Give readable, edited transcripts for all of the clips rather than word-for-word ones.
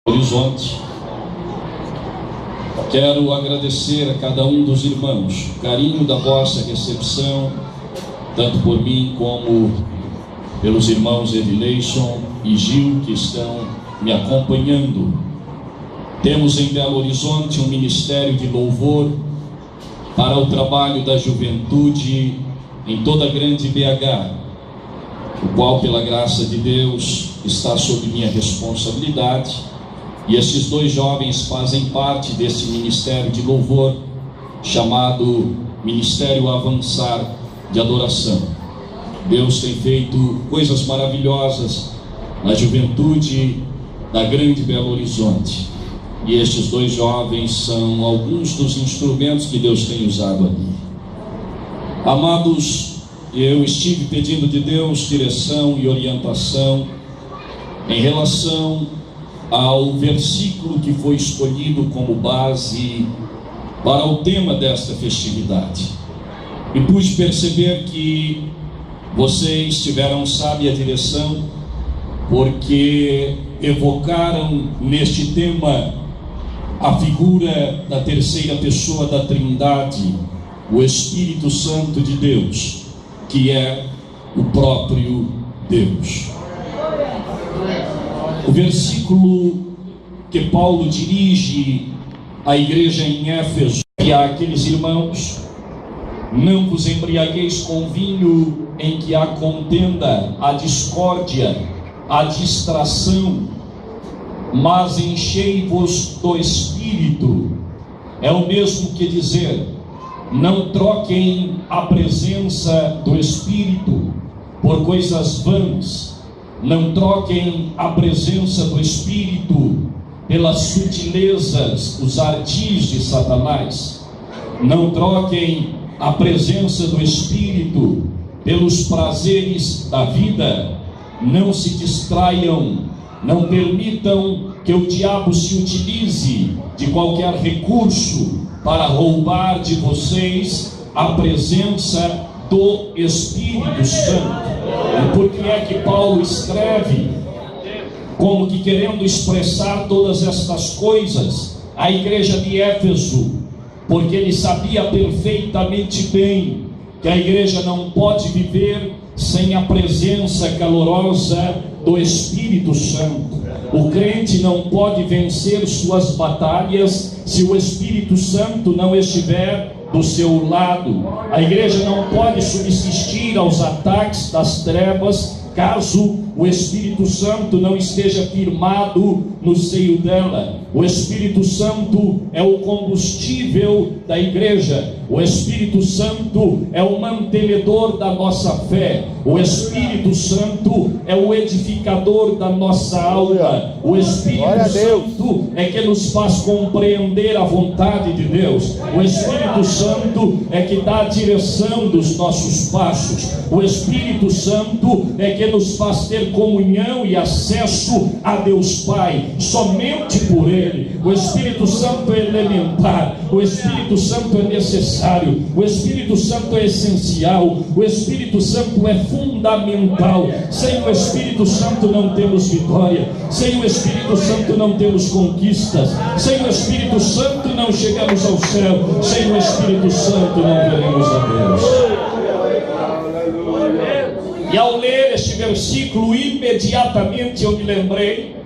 Horizonte. Quero agradecer a cada um dos irmãos o carinho da vossa recepção, tanto por mim como pelos irmãos Edileison e Gil, que estão me acompanhando. Temos em Belo Horizonte um ministério de louvor para o trabalho da juventude em toda a grande BH, o qual, pela graça de Deus, está sob minha responsabilidade. E esses dois jovens fazem parte desse ministério de louvor, chamado Ministério Avançar de Adoração. Deus tem feito coisas maravilhosas na juventude da grande Belo Horizonte. E estes dois jovens são alguns dos instrumentos que Deus tem usado ali. Amados, eu estive pedindo de Deus direção e orientação em relação ao versículo que foi escolhido como base para o tema desta festividade. E pude perceber que vocês tiveram sábia direção, porque evocaram neste tema a figura da terceira pessoa da Trindade, o Espírito Santo de Deus, que é o próprio Deus. O versículo que Paulo dirige à igreja em Éfeso e àqueles irmãos: não vos embriagueis com vinho em que há contenda, há discórdia, há distração, mas enchei-vos do Espírito. É o mesmo que dizer: não troquem a presença do Espírito por coisas vãs. Não troquem a presença do Espírito pelas sutilezas, os ardis de Satanás. Não troquem a presença do Espírito pelos prazeres da vida. Não se distraiam, não permitam que o diabo se utilize de qualquer recurso para roubar de vocês a presença do Espírito Santo. E por que é que Paulo escreve como que querendo expressar todas estas coisas à igreja de Éfeso? Porque ele sabia perfeitamente bem que a igreja não pode viver sem a presença calorosa do Espírito Santo. O crente não pode vencer suas batalhas se o Espírito Santo não estiver do seu lado. A igreja não pode subsistir aos ataques das trevas caso o Espírito Santo não esteja firmado no seio dela. O Espírito Santo é o combustível da igreja. O Espírito Santo é o mantenedor da nossa fé. O Espírito Santo é o edificador da nossa alma. O Espírito Santo é que nos faz compreender a vontade de Deus. O Espírito Santo é que dá a direção dos nossos passos. O Espírito Santo é que nos faz ter comunhão e acesso a Deus Pai, somente por Ele. O Espírito Santo é elementar, o Espírito Santo é necessário, o Espírito Santo é essencial, o Espírito Santo é fundamental. Sem o Espírito Santo não temos vitória, sem o Espírito Santo não temos conquistas, sem o Espírito Santo não chegamos ao céu, sem o Espírito Santo não veremos a Deus. E ao ler este versículo, imediatamente eu me lembrei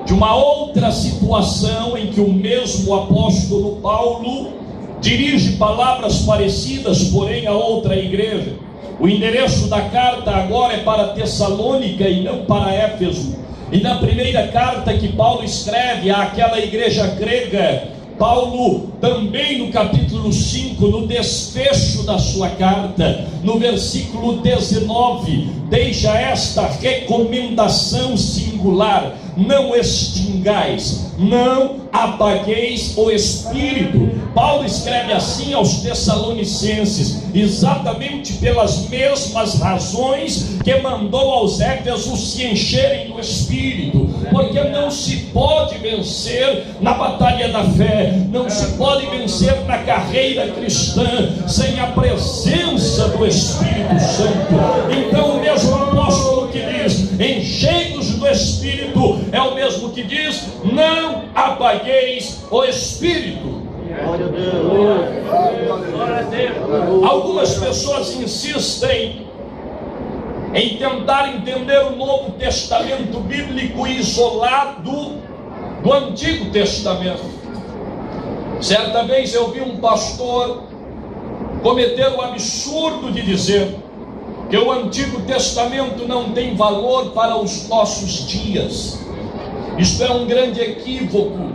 de uma outra situação em que o mesmo apóstolo Paulo dirige palavras parecidas, porém a outra igreja. O endereço da carta agora é para Tessalônica e não para Éfeso. E na primeira carta que Paulo escreve àquela igreja grega, Paulo também no capítulo 5, no desfecho da sua carta, no versículo 19, deixa esta recomendação singular: não extingais, não apagueis o Espírito. Paulo escreve assim aos Tessalonicenses, exatamente pelas mesmas razões que mandou aos Éfesos se encherem do Espírito, porque não se pode vencer na batalha da fé, não se pode vencer na carreira cristã sem a presença do Espírito Santo. Então o mesmo apóstolo que diz: enchei-vos do Espírito, é o mesmo que que diz: não apagueis o Espírito. Algumas pessoas insistem em tentar entender o Novo Testamento bíblico isolado do Antigo Testamento. Certa vez eu vi um pastor cometer o absurdo de dizer que o Antigo Testamento não tem valor para os nossos dias. Isto é um grande equívoco.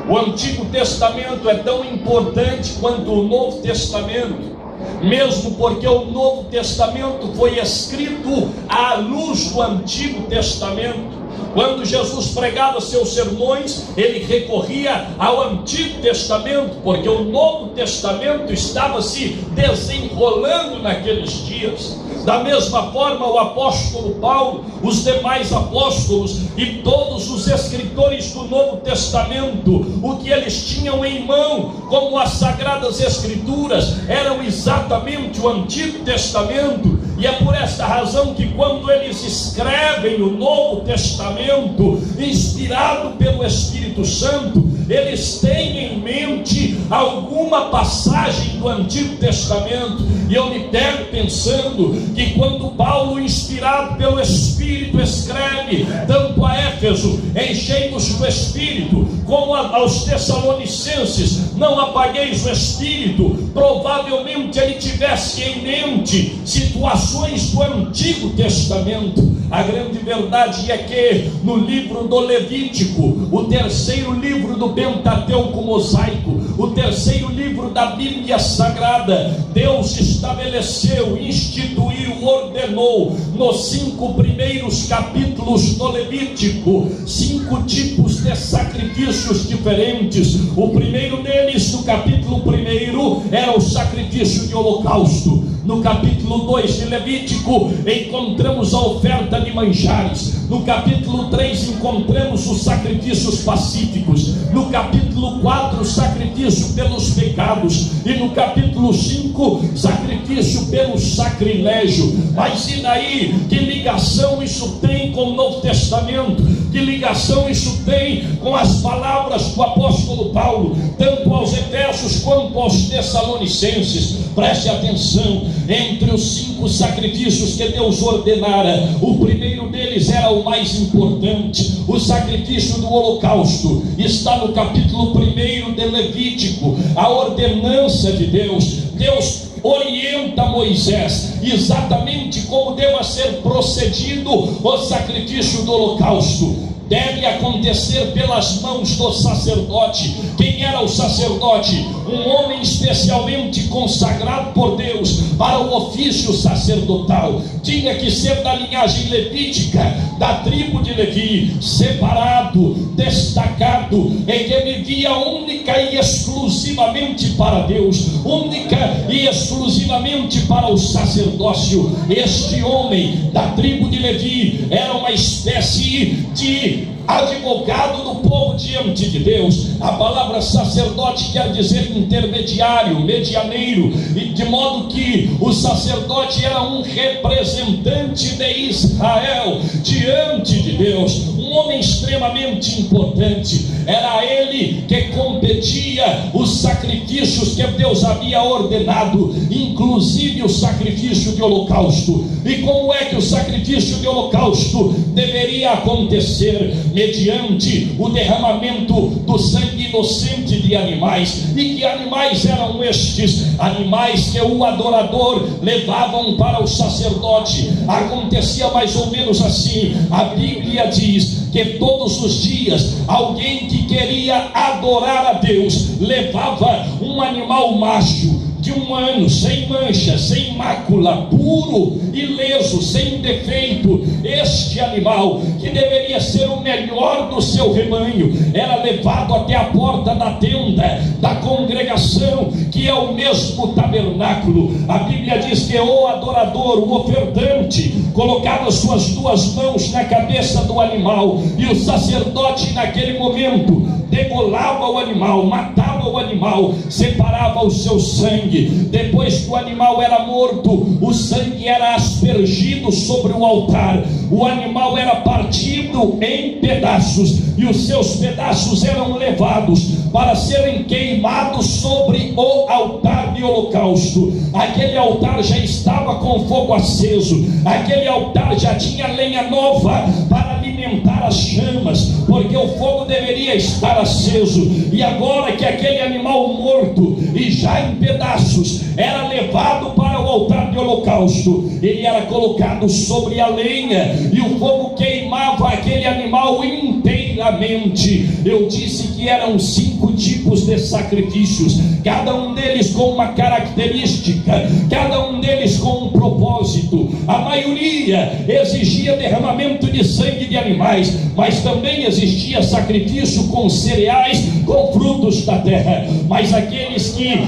O Antigo Testamento é tão importante quanto o Novo Testamento, mesmo porque o Novo Testamento foi escrito à luz do Antigo Testamento. Quando Jesus pregava seus sermões, ele recorria ao Antigo Testamento, porque o Novo Testamento estava se desenrolando naqueles dias. Da mesma forma, o apóstolo Paulo, os demais apóstolos e todos os escritores do Novo Testamento, o que eles tinham em mão, como as Sagradas Escrituras, eram exatamente o Antigo Testamento. E é por esta razão que quando eles escrevem o Novo Testamento, inspirado pelo Espírito Santo, eles têm em mente alguma passagem do Antigo Testamento. E eu me pego pensando que quando Paulo, inspirado pelo Espírito, escreve tanto a Éfeso, enchei-vos do Espírito, como aos Tessalonicenses, não apagueis o Espírito, provavelmente ele tivesse em mente situações do Antigo Testamento. A grande verdade é que no livro do Levítico, o terceiro livro do Pentateuco mosaico, o terceiro livro da Bíblia Sagrada, Deus estabeleceu, instituiu, ordenou nos 5 primeiros capítulos do Levítico 5 tipos de sacrifícios diferentes. O primeiro deles, no capítulo 1, era o sacrifício de holocausto. No capítulo 2 de Levítico encontramos a oferta de manjares. No capítulo 3 encontramos os sacrifícios pacíficos. No capítulo 4, sacrifício pelos pecados. E no capítulo 5, sacrifício pelo sacrilégio. Mas e daí? Que ligação isso tem com o Novo Testamento? Que ligação isso tem com as palavras do apóstolo Paulo, tanto aos Efésios quanto aos Tessalonicenses? Preste atenção, entre os 5 sacrifícios que Deus ordenara, o primeiro deles era o mais importante, o sacrifício do holocausto. Está no capítulo 1 de Levítico, a ordenança de Deus. Deus orienta Moisés exatamente como deva ser procedido o sacrifício do holocausto. Deve acontecer pelas mãos do sacerdote. Quem era o sacerdote? Um homem especialmente consagrado por Deus para o ofício sacerdotal. Tinha que ser da linhagem levítica, da tribo de Levi, separado, destacado, e que vivia única e exclusivamente para Deus, única e exclusivamente para o sacerdócio. Este homem da tribo de Levi era uma espécie de advogado do povo diante de Deus. A palavra sacerdote quer dizer intermediário, medianeiro, e de modo que o sacerdote era um representante de Israel diante de Deus, um homem extremamente importante. Era ele que competia os sacrifícios que Deus havia ordenado, inclusive o sacrifício de holocausto. E como é que o sacrifício de holocausto deveria acontecer? Mediante o derramamento do sangue inocente de animais. E que animais eram estes? Animais que o adorador levavam para o sacerdote. Acontecia mais ou menos assim. A Bíblia diz que todos os dias alguém que queria adorar a Deus levava um animal macho de 1 ano, sem mancha, sem mácula, puro, ileso, sem defeito. Este animal, que deveria ser o melhor do seu rebanho, era levado até a porta da tenda da congregação, que é o mesmo tabernáculo. A Bíblia diz que o adorador, o ofertante, colocava suas 2 mãos na cabeça do animal, e o sacerdote naquele momento degolava o animal, matava o animal, separava o seu sangue. Depois que o animal era morto, o sangue era aspergido sobre o altar. O animal era partido em pedaços e os seus pedaços eram levados para serem queimados sobre o altar de holocausto. Aquele altar já estava com fogo aceso, aquele altar já tinha lenha nova para alimentar as chamas, porque o fogo deveria estar aceso. E agora que aquele animal morto e já em pedaços era levado para o altar de holocausto, ele era colocado sobre a lenha e o fogo queimava aquele animal inteiramente. Eu disse que eram 5 tipos de sacrifícios, cada um deles com uma característica, cada um deles com um propósito. A maioria exigia derramamento de sangue de animais, mas também existia sacrifício com cereais, com frutos da terra. Mas aqueles que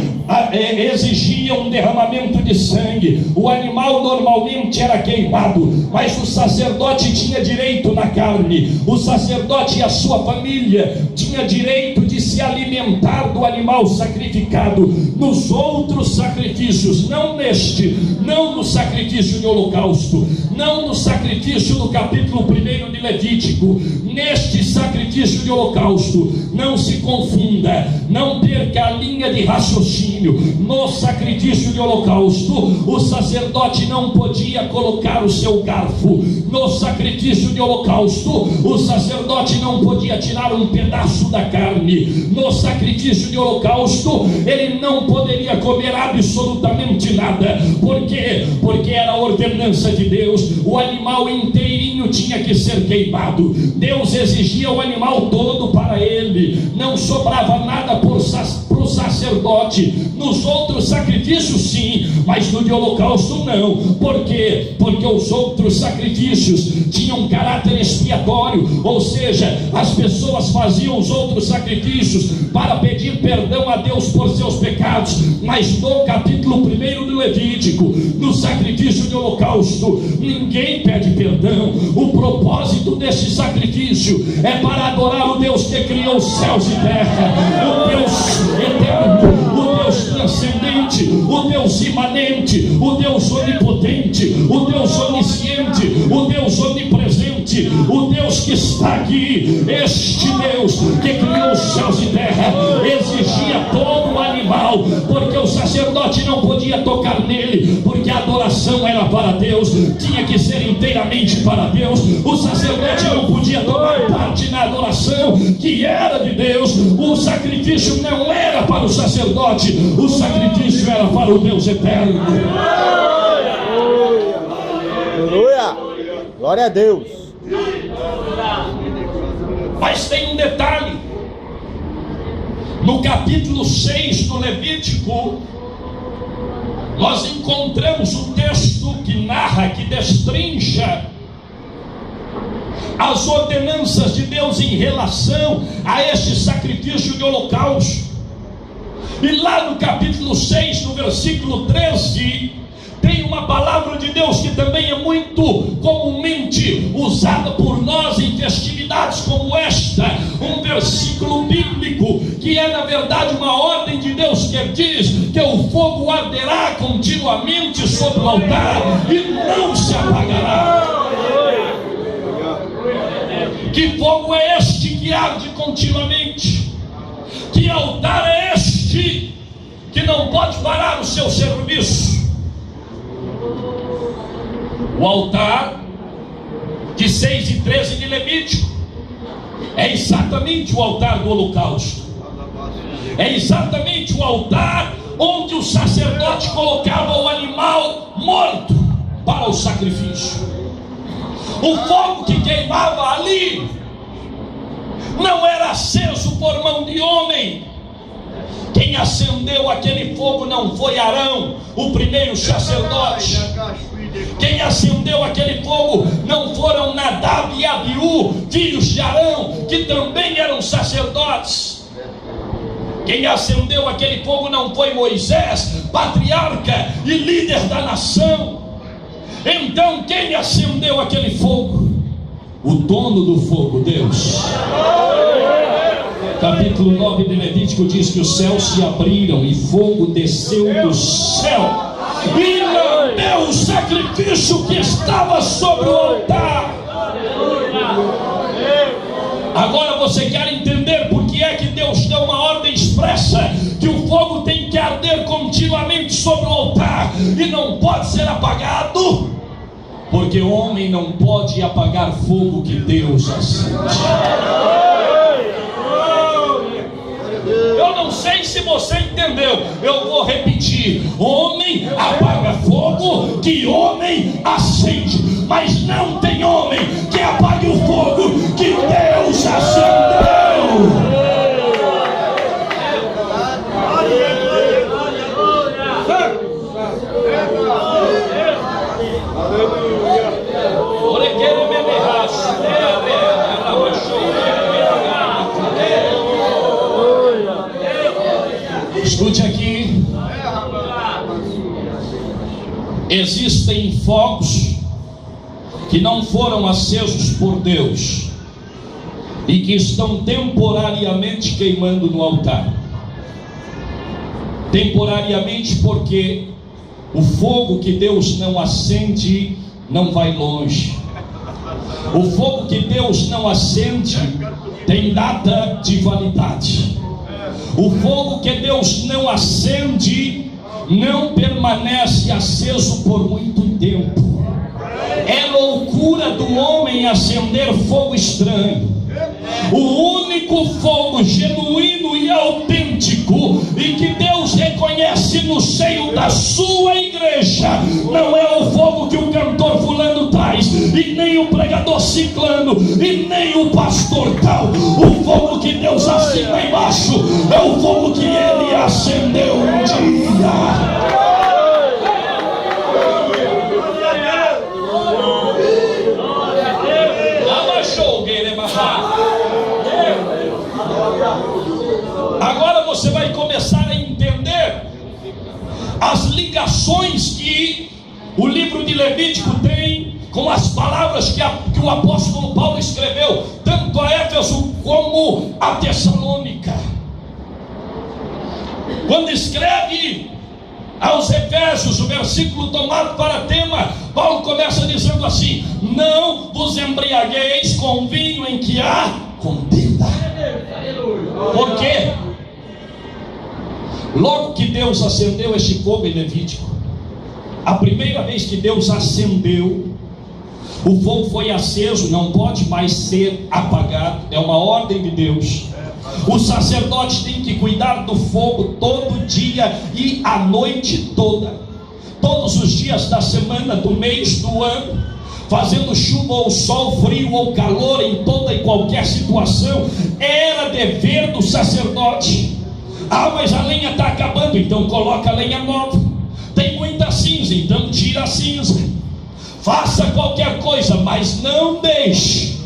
exigiam derramamento de sangue, o animal normalmente era queimado, mas o sacerdote tinha direito na carne. O sacerdote e a sua família tinha direito de se alimentar do animal sacrificado. Nos outros sacrifícios, não neste, não no sacrifício de holocausto, não no sacrifício do capítulo 1 de Levítico, neste sacrifício de holocausto, não se confunda, não perca a linha de raciocínio. No sacrifício de holocausto, o sacerdote não podia colocar o seu garfo. No sacrifício de holocausto, o sacerdote não podia tirar um pedaço da carne. No sacrifício de holocausto, ele não poderia comer absolutamente nada. Por quê? Porque era a ordenança de Deus. O animal inteirinho tinha que ser queimado. Deus exigia o animal todo para ele. Não sobrava nada para o sacerdote. Nos outros sacrifícios sim, mas no de holocausto não. Por quê? Porque os outros sacrifícios tinham caráter expiatório, ou seja, as pessoas faziam os outros sacrifícios para pedir perdão a Deus por seus pecados. Mas no capítulo 1 do Levítico, no sacrifício de holocausto, ninguém pede perdão. O propósito desse sacrifício é para adorar o Deus que criou os céus e terra, o Deus eterno, o Deus transcendente, o Deus imanente, o Deus onipotente, o Deus onisciente, o Deus onipresente, o Deus que está aqui. Este Deus que criou os céus e terra exigia todo o animal, porque o sacerdote não podia tocar nele, porque a adoração era para Deus, tinha que ser inteiramente para Deus. O sacerdote não podia tomar parte na adoração que era de Deus. O sacrifício não era para o sacerdote, o sacrifício era para o Deus eterno. Aleluia! Glória a Deus! Mas tem um detalhe: no capítulo 6 do Levítico, nós encontramos o texto que narra, que destrincha as ordenanças de Deus em relação a este sacrifício de holocausto. E lá no capítulo 6, no versículo 13, tem uma palavra de Deus que também é muito comumente usada por nós em festividades como esta. Um versículo bíblico que é na verdade uma ordem de Deus, que diz que o fogo arderá continuamente sobre o altar e não se apagará. Que fogo é este que arde continuamente? Que altar é este que não pode parar o seu serviço? O altar de 6 e 13 de Levítico é exatamente o altar do holocausto. É exatamente o altar onde o sacerdote colocava o animal morto para o sacrifício. O fogo que queimava ali não era aceso por mão de homem. Quem acendeu aquele fogo não foi Arão, o primeiro sacerdote. Quem acendeu aquele fogo não foram Nadab e Abiú, filhos de Arão, que também eram sacerdotes. Quem acendeu aquele fogo não foi Moisés, patriarca e líder da nação. Então quem acendeu aquele fogo? O dono do fogo, Deus. Capítulo 9 de Levítico diz que os céus se abriram e fogo desceu do céu e lambeu o sacrifício que estava sobre o altar. Agora você quer entender por que é que Deus deu uma ordem expressa que o fogo tem que arder continuamente sobre o altar e não pode ser apagado? Porque o homem não pode apagar fogo que Deus acende. Eu não sei se você entendeu, eu vou repetir: homem apaga fogo que homem acende, mas não tem homem que apague o fogo que Deus acendeu. Escute aqui. Existem fogos que não foram acesos por Deus e que estão temporariamente queimando no altar. Temporariamente, porque o fogo que Deus não acende não vai longe. O fogo que Deus não acende tem data de validade. O fogo que Deus não acende não permanece aceso por muito tempo. É loucura do homem acender fogo estranho. O único fogo genuíno e autêntico e que Deus reconhece no seio da sua igreja não é o fogo que o cantor fulano traz, e nem o pregador ciclano, e nem o pastor tal. O fogo que Deus acende lá embaixo é o fogo que ele acendeu um dia. Agora você vai começar a entender as ligações que o livro de Levítico tem com as palavras que o apóstolo Paulo escreveu, tanto a Éfeso como a Tessalônica. Quando escreve aos Efésios, o versículo tomado para tema, Paulo começa dizendo assim: não vos embriagueis com vinho em que há contenda. Por quê? Logo que Deus acendeu este fogo em Levítico, a primeira vez que Deus acendeu, o fogo foi aceso, não pode mais ser apagado, é uma ordem de Deus. O sacerdote tem que cuidar do fogo todo dia e a noite toda, todos os dias da semana, do mês, do ano, fazendo chuva ou sol, frio ou calor, em toda e qualquer situação, era dever do sacerdote. Ah, mas a lenha está acabando, então coloca a lenha nova. Tem muita cinza, então tira a cinza. Faça qualquer coisa, mas não deixe,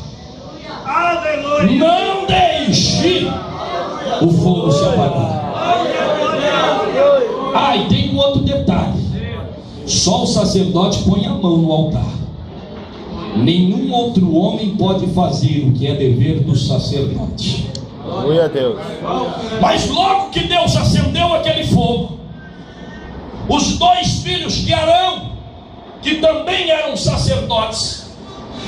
não deixe o fogo se apagar. Ah, e tem um outro detalhe: só o sacerdote põe a mão no altar. Nenhum outro homem pode fazer o que é dever do sacerdote. Glória a Deus. Mas logo que Deus acendeu aquele fogo, os dois filhos de Arão, que também eram sacerdotes,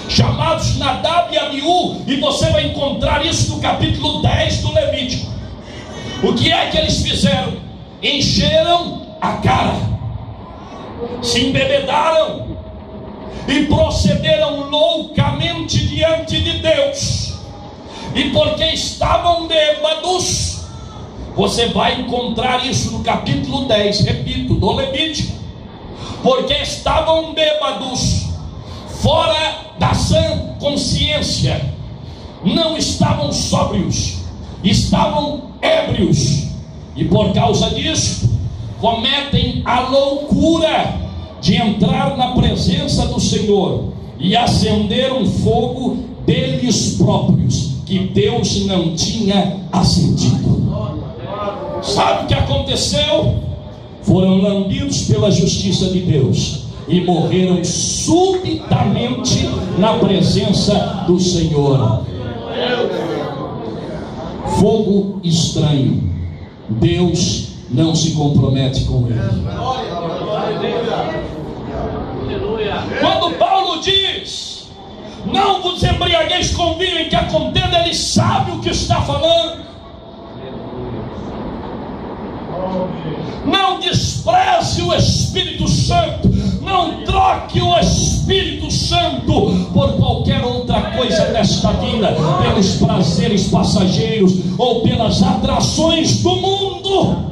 chamados Nadab e Abiú, e você vai encontrar isso no capítulo 10 do Levítico. O que é que eles fizeram? Encheram a cara, se embebedaram e procederam loucamente diante de Deus. E porque estavam bêbados, você vai encontrar isso no capítulo 10, repito, do Levítico. Porque estavam bêbados, fora da sã consciência, não estavam sóbrios, estavam ébrios, e por causa disso cometem a loucura de entrar na presença do Senhor e acender um fogo deles próprios, que Deus não tinha acendido. Sabe o que aconteceu? Foram lambidos pela justiça de Deus e morreram subitamente na presença do Senhor. fogo estranho, Deus não se compromete com ele. Quando Paulo diz: não vos embriagueis com vinho em que a contenda, ele sabe o que está falando. Não despreze o Espírito Santo. Não troque o Espírito Santo por qualquer outra coisa desta vida, pelos prazeres passageiros ou pelas atrações do mundo.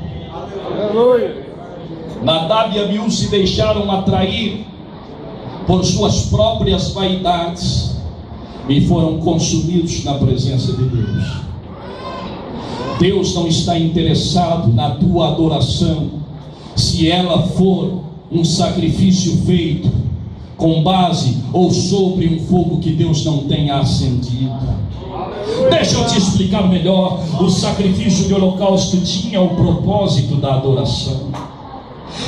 Nadab e Abiú se deixaram atrair por suas próprias vaidades e foram consumidos na presença de Deus. Deus não está interessado na tua adoração, se ela for um sacrifício feito com base ou sobre um fogo que Deus não tenha acendido. Deixa eu te explicar melhor. O sacrifício de holocausto tinha o propósito da adoração.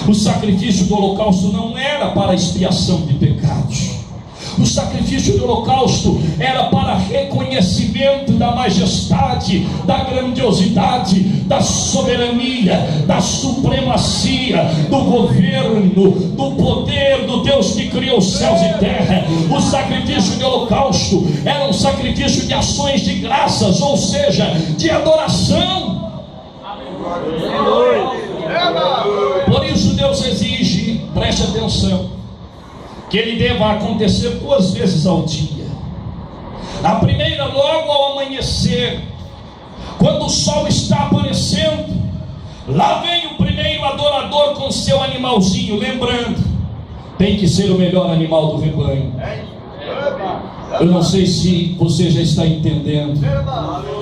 O sacrifício do holocausto não era para expiação de pecados. O sacrifício do holocausto era para reconhecimento da majestade, da grandiosidade, da soberania, da supremacia, do governo, do poder do Deus que criou os céus e terra. O sacrifício de holocausto era um sacrifício de ações de graças, ou seja, de adoração. Por isso Deus exige, preste atenção, que ele deva acontecer 2 vezes ao dia. A primeira logo ao amanhecer, quando o sol está aparecendo. Lá vem o primeiro adorador com seu animalzinho. Lembrando, tem que ser o melhor animal do rebanho. Eu não sei se você já está entendendo.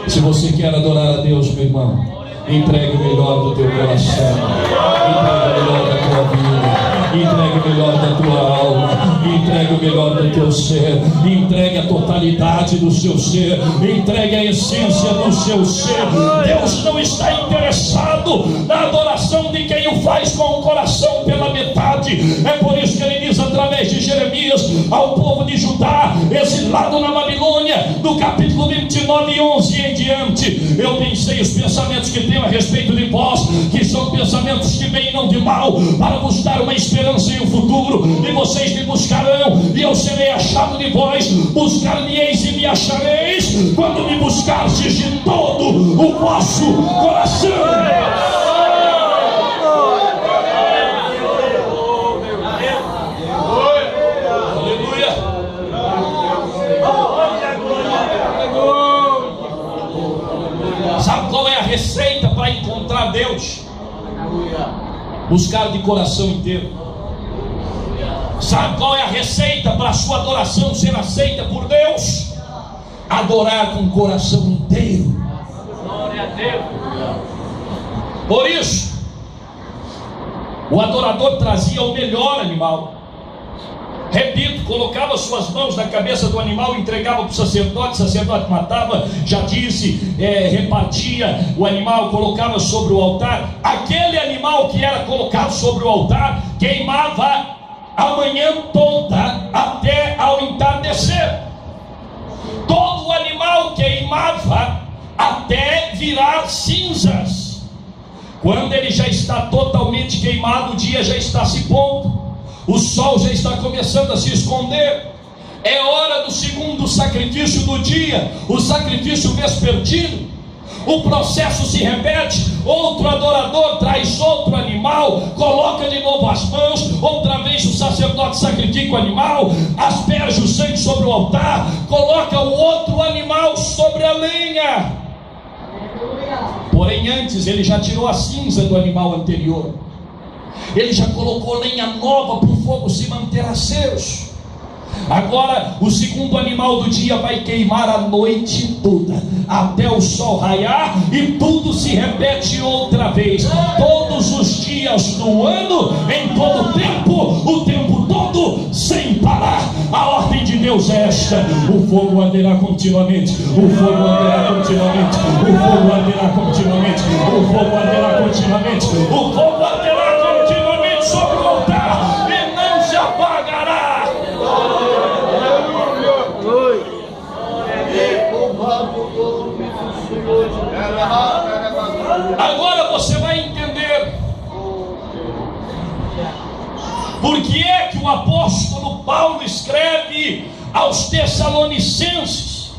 Se você quer adorar a Deus, meu irmão, entregue o melhor do teu coração, entregue o melhor da tua vida, entregue o melhor da tua alma, entregue o melhor do teu ser, entregue a totalidade do seu ser, entregue a essência do seu ser. Deus não está interessado na adoração de quem o faz com o coração pela metade. É por isso que ele diz através de Jeremias ao povo de Judá, exilado na Babilônia, do capítulo 29, 11 em diante: eu pensei os pensamentos que tenho a respeito de vós, que são pensamentos de bem e não de mal, para vos dar uma esperança em um futuro. E vocês me buscarão, e eu serei achado de vós. Buscar-me-eis e me achareis, quando me buscardes de todo o vosso coração. Sabe qual é a receita para encontrar Deus? Buscar de coração inteiro. Sabe qual é a receita para a sua adoração ser aceita por Deus? Adorar com o coração inteiro. Glória a Deus. Por isso, o adorador trazia o melhor animal. Repito, colocava suas mãos na cabeça do animal, entregava para o sacerdote matava, já disse, repartia o animal, colocava sobre o altar. Aquele animal que era colocado sobre o altar queimava a manhã toda até ao entardecer. Todo o animal queimava até virar cinzas. Quando ele já está totalmente queimado, o dia já está se pondo, o sol já está começando a se esconder. É hora do segundo sacrifício do dia, o sacrifício vespertino. O processo se repete. Outro adorador traz outro animal, coloca de novo as mãos. Outra vez o sacerdote sacrifica o animal, asperge o sangue sobre o altar, coloca o outro animal sobre a lenha. Porém antes ele já tirou a cinza do animal anterior. Ele já colocou lenha nova para o fogo se manter aceso. Agora o segundo animal do dia vai queimar a noite toda, até o sol raiar, e tudo se repete outra vez, todos os dias do ano, em todo o tempo todo, sem parar. A ordem de Deus é esta: o fogo arderá continuamente, o fogo arderá continuamente, o fogo arderá continuamente, o fogo arderá continuamente, o fogo arderá continuamente sobre o altar, e não se apagará. Agora você vai entender por que é que o apóstolo Paulo escreve aos Tessalonicenses,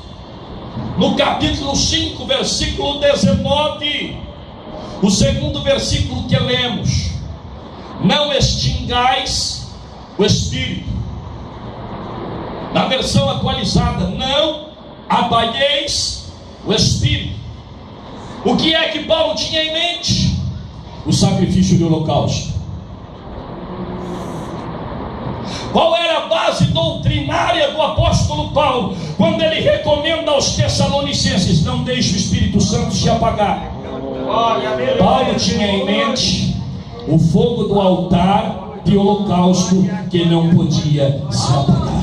no capítulo 5, versículo 19, o segundo versículo que lemos: não extingais o Espírito. Na versão atualizada, não apagueis o Espírito. O que é que Paulo tinha em mente? O sacrifício de holocausto. Qual era a base doutrinária do apóstolo Paulo, quando ele recomenda aos Tessalonicenses: não deixe o Espírito Santo se apagar? Paulo tinha em mente o fogo do altar de holocausto, que não podia se apagar.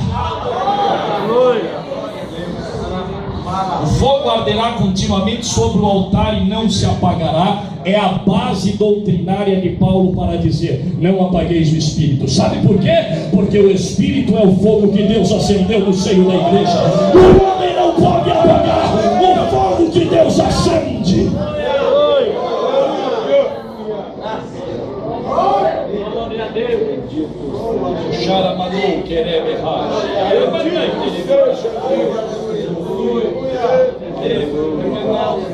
O fogo arderá continuamente sobre o altar e não se apagará. É a base doutrinária de Paulo para dizer: não apagueis o Espírito. Sabe por quê? Porque o Espírito é o fogo que Deus acendeu no seio da igreja. O homem não pode apagar o fogo que Deus acende.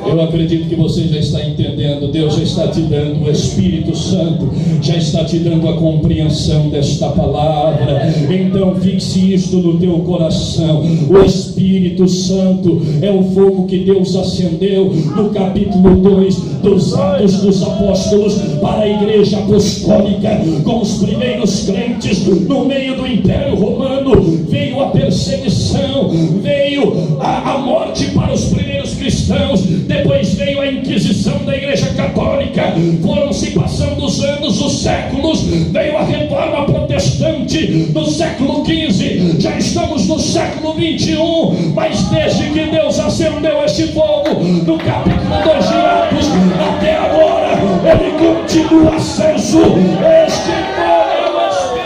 Eu acredito que você já está entendendo. Deus já está te dando, o Espírito Santo já está te dando a compreensão desta palavra. Então fixe isto no teu coração. O Espírito Santo é o fogo que Deus acendeu no capítulo 2 dos Atos dos Apóstolos para a igreja apostólica, com os primeiros crentes no meio do Império Romano. Veio a perseguição, veio a morte para os primeiros cristãos, depois veio a Inquisição da Igreja Católica, foram se passando os anos, os séculos, veio a Reforma Protestante no século XV, já estamos no século XXI, mas desde que Deus acendeu este fogo no capítulo 2 de Atos até agora, ele continua aceso. Este fogo é o Espírito.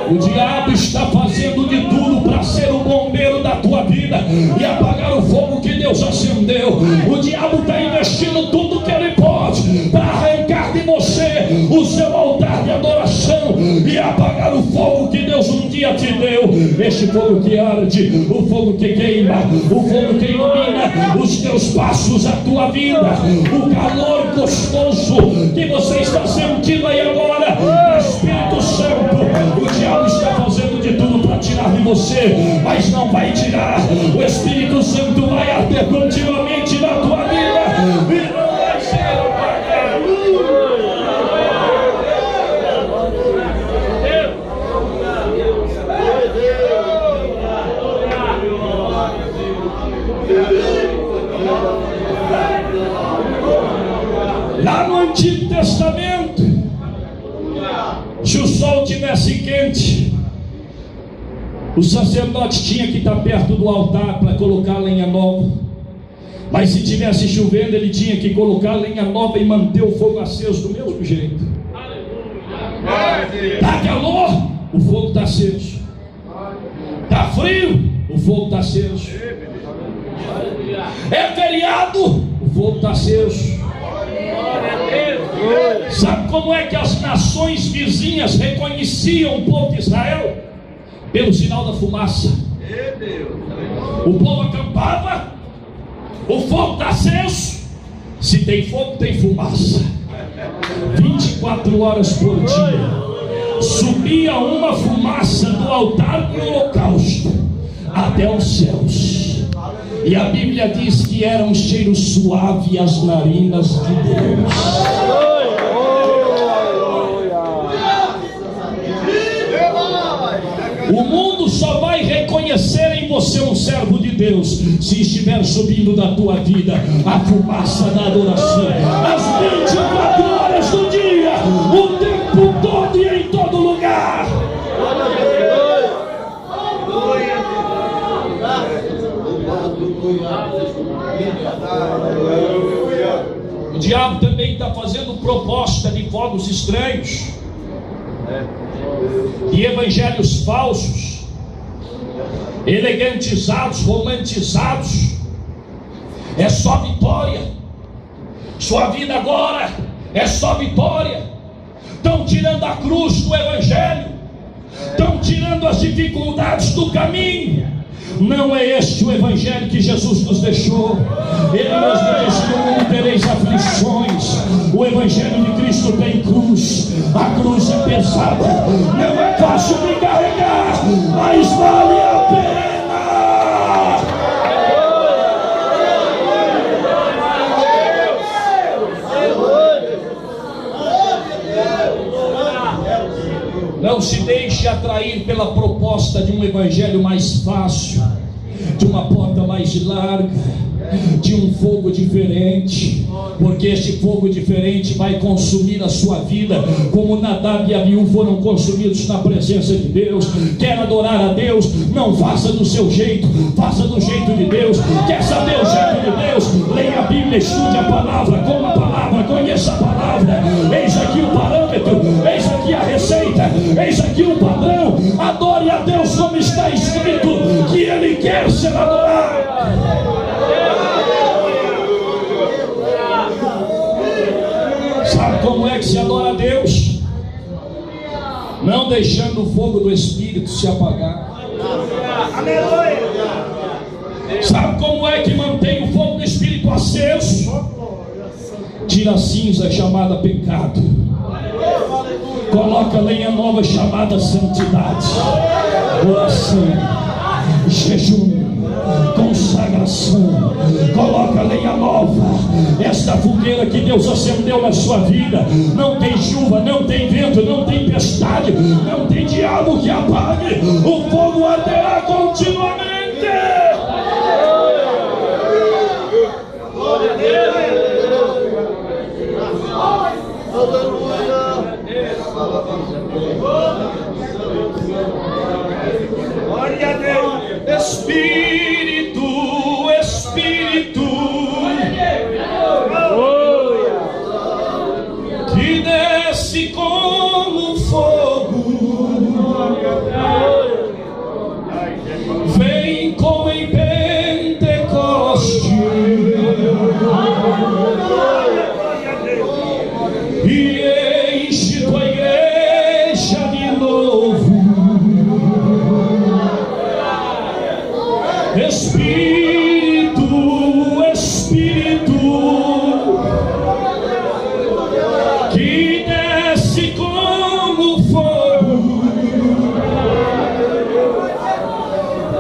O diabo está fazendo de tudo para ser o bombeiro da tua vida e apagar o fogo que Deus acendeu. O diabo está investindo tudo que ele pode para arrancar de você o seu altar de adoração e apagar o fogo que Deus um dia te deu. Este fogo que arde, o fogo que queima, o fogo que ilumina os teus passos, a tua vida, o calor gostoso que você está sentindo aí agora. Espírito Santo, o diabo está fazendo de tudo para tirar de você, mas não vai tirar. O Espírito Santo vai arder continuamente na tua vida e não vai ser apagado. Lá no Antigo Testamento, se o sol estivesse quente, o sacerdote tinha que estar perto do altar para colocar lenha nova. Mas se estivesse chovendo, ele tinha que colocar lenha nova e manter o fogo aceso do mesmo jeito. Está calor, o fogo está aceso. Está frio, o fogo está aceso. É feriado, o fogo está aceso. Sabe como é que as nações vizinhas reconheciam o povo de Israel? Pelo sinal da fumaça. O povo acampava, o fogo está aceso. Se tem fogo, tem fumaça. 24 horas por dia subia uma fumaça do altar do holocausto até os céus. E a Bíblia diz que era um cheiro suave às narinas de Deus. O mundo só vai reconhecer em você um servo de Deus se estiver subindo da tua vida a fumaça da adoração, às 24 horas do dia, o tempo todo e em todo lugar. O diabo também está fazendo proposta de fogos estranhos. e evangelhos falsos, elegantizados, romantizados. É só vitória. Sua vida agora é só vitória. Estão tirando a cruz do evangelho, estão tirando as dificuldades do caminho. Não é este o evangelho que Jesus nos deixou. Ele nos disse: no mundo tereis aflições. O evangelho de Cristo tem cruz. A cruz é pesada, não é fácil de carregar, mas vale a pena. Não se deixe atrair pela proposta de um evangelho mais fácil, de uma porta mais larga, de um fogo diferente, porque este fogo diferente vai consumir a sua vida, como Nadab e Abiú foram consumidos na presença de Deus. Quer adorar a Deus? Não faça do seu jeito, faça do jeito de Deus. Quer saber o jeito de Deus? Leia a Bíblia, estude a palavra, coma a palavra, conheça a palavra. Eis aqui o parâmetro, eis aqui a receita, eis aqui o padrão. Adore a Deus como está escrito que Ele quer ser adorado. Sabe como é que se adora a Deus? Não deixando o fogo do Espírito se apagar. Sabe como é que mantém o fogo do Espírito aceso? Tira a cinza chamada pecado, coloca lenha nova chamada santidade, oração, jejum, consagração. Coloca lenha nova. Esta fogueira que Deus acendeu na sua vida, não tem chuva, não tem vento, não tem tempestade, não tem diabo que apague. O fogo arderá continuamente. Glória a Deus. Glória a Deus. Espírito, Espírito, que desce como fogo, vem como em Pentecoste e enche tua igreja de novo. Espírito, Espírito, que desce como fogo,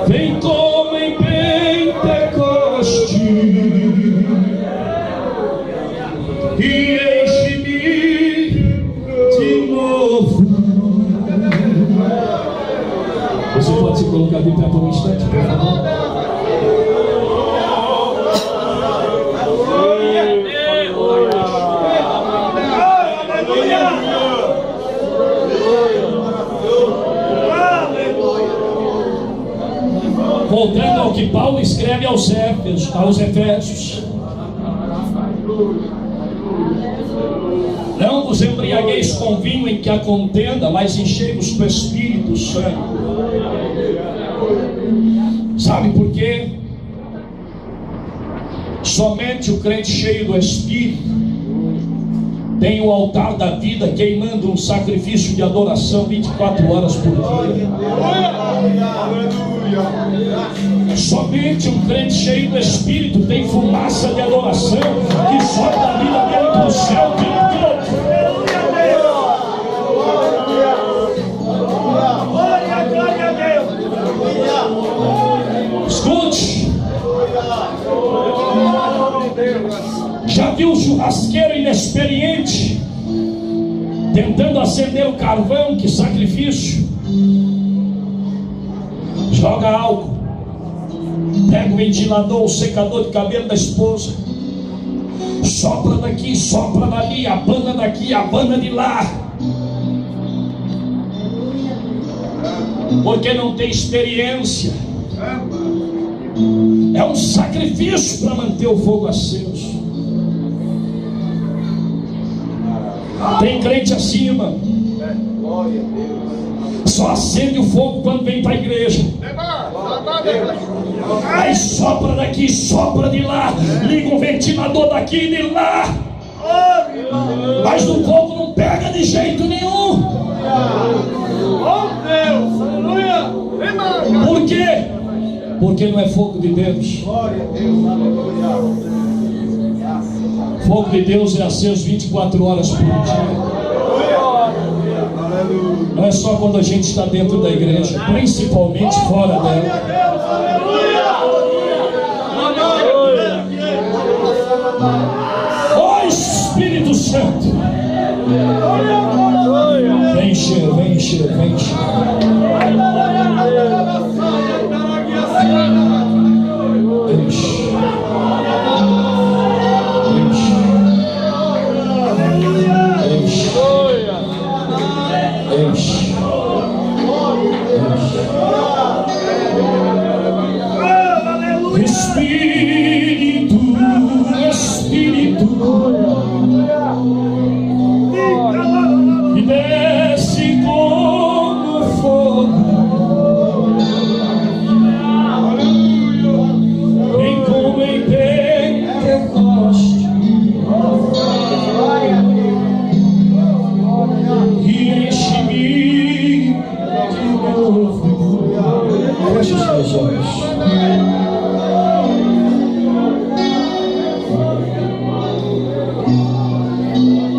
vem como em Pentecoste e enche-me de novo. Você pode se colocar de pé por um instante, por favor? Voltando ao que Paulo escreve aos Efésios: não vos embriagueis com vinho em que há contenda, mas enchei-vos do Espírito Santo. Sabe por quê? Somente o crente cheio do Espírito tem o altar da vida queimando um sacrifício de adoração 24 horas por dia. Somente um crente cheio do Espírito tem fumaça de adoração que sobe da vida dele para o céu. Escute. Já viu o churrasqueiro inexperiente tentando acender o carvão? Que sacrifício! Joga álcool, pega o ventilador, o secador de cabelo da esposa, sopra daqui, sopra dali, abana daqui, abana de lá, porque não tem experiência. É um sacrifício para manter o fogo aceso. Tem crente assim, irmão. só acende o fogo quando vem para a igreja. Aí sopra daqui, sopra de lá, liga um ventilador daqui e de lá, mas o fogo não pega de jeito nenhum. Por quê? Porque não é fogo de Deus. Fogo de Deus é aceso 24 horas por dia. Não é só quando a gente está dentro da igreja, principalmente fora dela. Ó Espírito Santo, vem encher, vem encher, vem encher. Espírito, Espírito, e desce como fogo, vem como em Pentecoste, e enche-me de novo. Feche os seus olhos.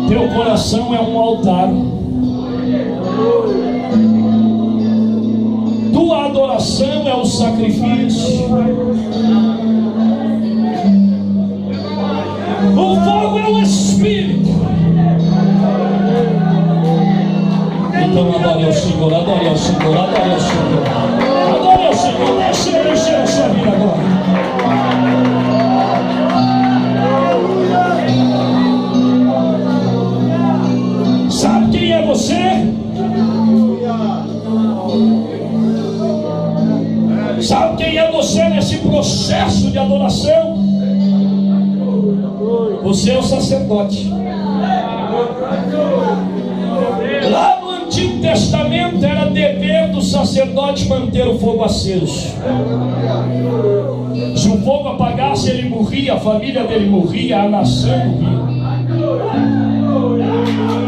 Teu coração é um altar. Tua adoração é o sacrifício. O fogo é o Espírito. Então adore ao Senhor, adore ao Senhor, adore ao Senhor. Adore ao Senhor, deixa Ele encher a sua vida agora. Sabe quem é você? Sabe quem é você nesse processo de adoração? Você é o sacerdote. Lá no Antigo Testamento era dever do sacerdote manter o fogo aceso. Se o fogo apagasse, ele morria, a família dele morria, a nação morria.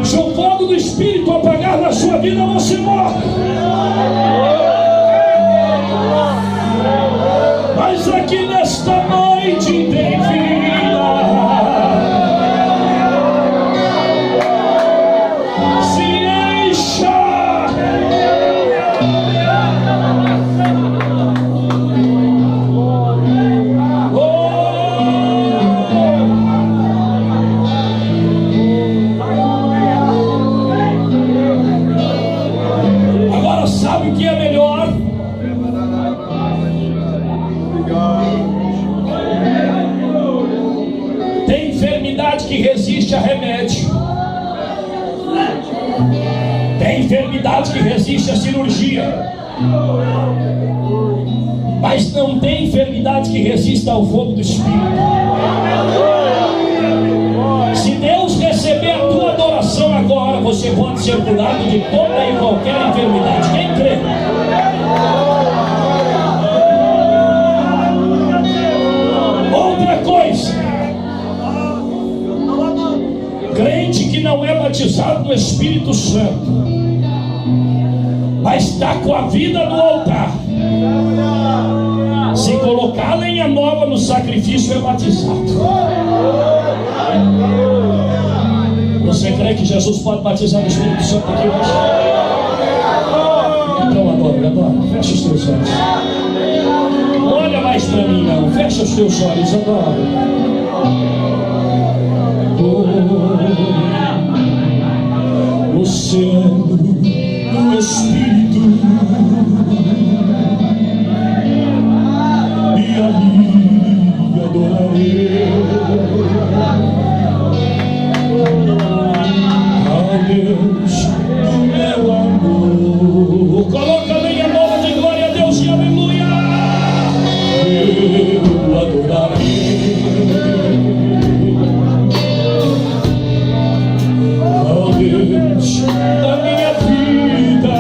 Se o fogo do Espírito apagar na sua vida, você morre. Mas aqui nesta noite tem vida. Se encha. Agora sabe o que é melhor? Tem enfermidade que resiste a remédio. Tem enfermidade que resiste a cirurgia. Mas não tem enfermidade que resista ao fogo do Espírito. Se Deus receber a tua adoração agora, você pode ser curado de toda e qualquer enfermidade. Quem crê? Outra coisa, crente que não é batizado no Espírito Santo, mas está com a vida no altar, se colocar lenha nova no sacrifício, é batizado. Você crê que Jesus pode batizar no Espírito Santo aqui hoje? Então adora, adora. Fecha os teus olhos. Olha mais para mim, não. Fecha os teus olhos, adora. O oceano do Espírito, e ali adorarei ao Deus do meu amor. Coloca a lenha nova de glória a Deus e aleluia. Eu adorarei ao Deus da minha vida.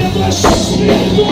do Espírito.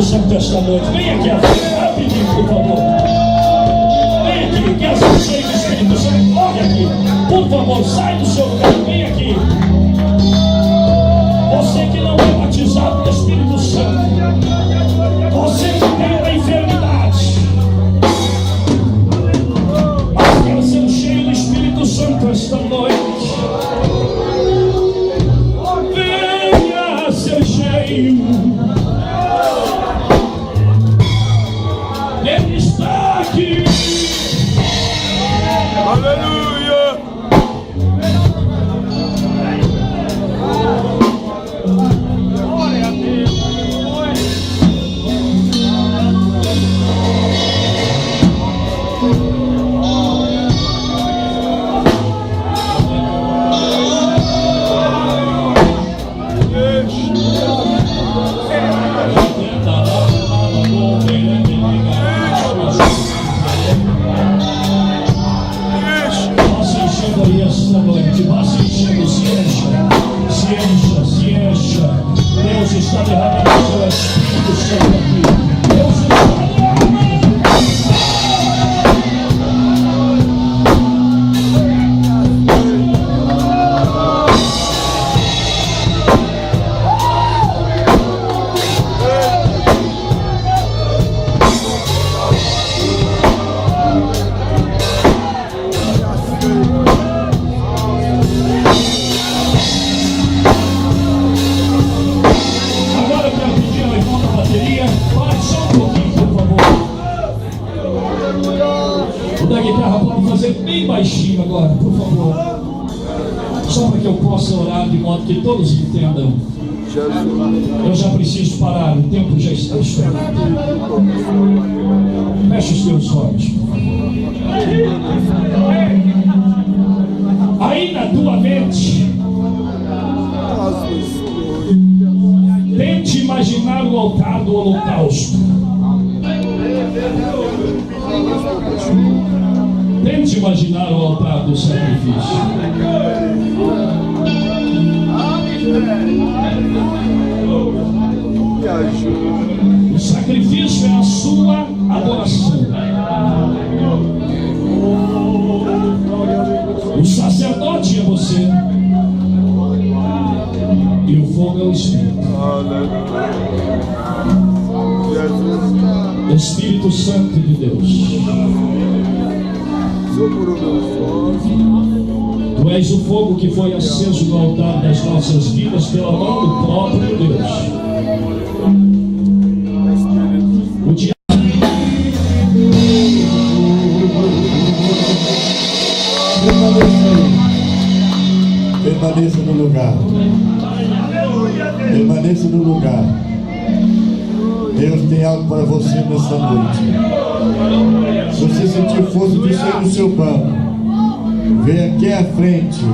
Santo esta noite, vem aqui à frente, rapidinho, por favor. Vem aqui, quer ser cheio do Espírito Santo? Corre aqui, por favor, sai do seu lugar, vem aqui. Você que não é batizado no Espírito Santo, você que tem uma enfermidade, mas quer ser cheio do Espírito Santo esta noite, venha ser cheio. Aleluia! Glória a Deus! Deus está derramando o seu Espírito Santo aqui. Deus está bem baixinho agora, por favor, só para que eu possa orar de modo que todos entendam. Eu já preciso parar, o tempo já está chegando. Feche os teus olhos, por favor. Aí na tua mente, tente imaginar o altar do holocausto. Tente imaginar o altar do sacrifício. O sacrifício é a sua adoração. O sacerdote é você. E o fogo é o Espírito. Espírito Santo de Deus. Tu és o fogo que foi aceso no altar das nossas vidas pela mão do próprio Deus. O diabo permaneça no lugar. Permaneça no lugar. Deus tem algo para você nessa noite. Se você sentir força de sair do seu banco, venha aqui à frente,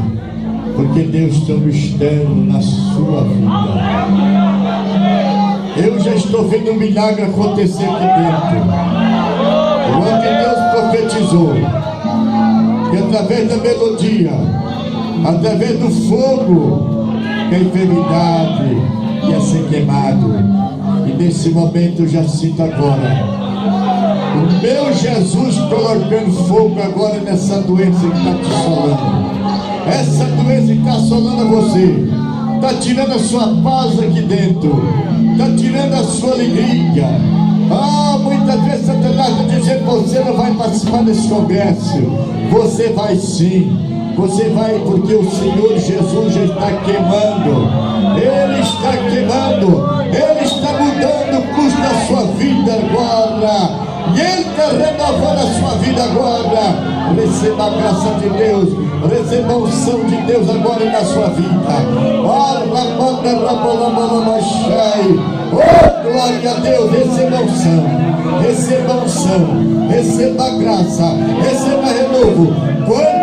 porque Deus tem um mistério na sua vida. Eu já estou vendo um milagre acontecer aqui dentro. O que Deus profetizou, que através da melodia, através do fogo, a enfermidade ia ser queimado. E nesse momento eu já sinto agora o meu Jesus colocando fogo agora nessa doença que está te assolando. Essa doença que está assolando a você, está tirando a sua paz aqui dentro, está tirando a sua alegria. Muitas vezes Satanás está dizendo: você não vai participar desse congresso. Você vai sim. Você vai, porque o Senhor Jesus já está queimando. Ele está queimando. Ele está mudando o curso da sua vida agora. E Ele está receba a graça de Deus, receba a unção de Deus agora na sua vida. Oh, glória a Deus, receba a unção, receba a unção, receba a graça, receba renovo. Quando